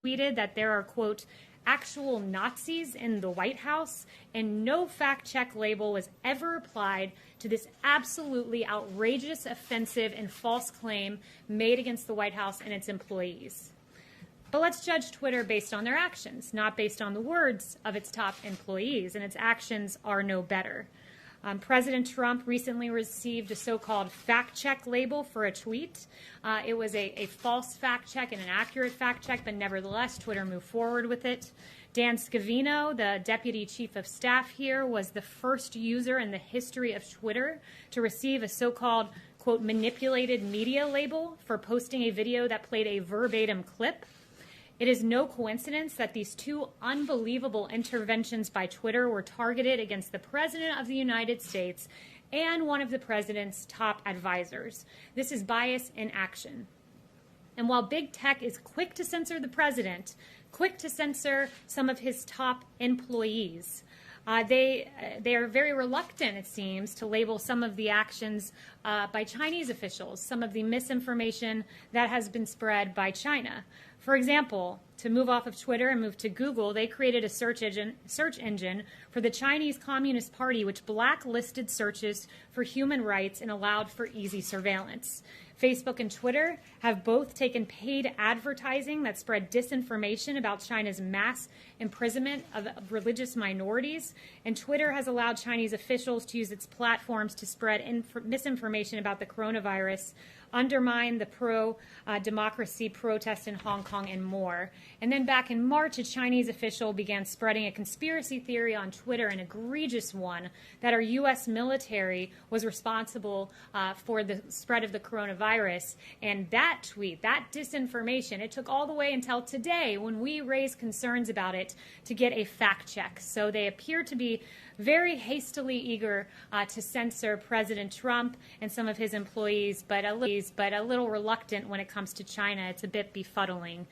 tweeted that there are, quote, actual Nazis in the White House, and no fact-check label was ever applied to this absolutely outrageous, offensive, and false claim made against the White House and its employees. But let's judge Twitter based on their actions, not based on the words of its top employees, and its actions are no better. President Trump recently received a so-called fact-check label for a tweet. It was a false fact-check and an accurate fact-check, but nevertheless, Twitter moved forward with it. Dan Scavino, the deputy chief of staff here, was the first user in the history of Twitter to receive a so-called, quote, manipulated media label for posting a video that played a verbatim clip. It is no coincidence that these two unbelievable interventions by Twitter were targeted against the President of the United States and one of the President's top advisors. This is bias in action. And while big tech is quick to censor the President, quick to censor some of his top employees, they are very reluctant, it seems, to label some of the actions by Chinese officials, some of the misinformation that has been spread by China. For example, to move off of Twitter and move to Google, they created a search engine for the Chinese Communist Party, which blacklisted searches for human rights and allowed for easy surveillance. Facebook and Twitter have both taken paid advertising that spread disinformation about China's mass imprisonment of religious minorities, and Twitter has allowed Chinese officials to use its platforms to spread misinformation about the coronavirus, undermine the pro-democracy protests in Hong Kong, and more. And then back in March, a Chinese official began spreading a conspiracy theory on Twitter, an egregious one, that our U.S. military was responsible for the spread of the coronavirus. And that tweet, that disinformation, it took all the way until today when we raised concerns about it to get a fact check. So they appear to be very hastily eager to censor President Trump and some of his employees, but a little reluctant when it comes to China. It's a bit befuddling.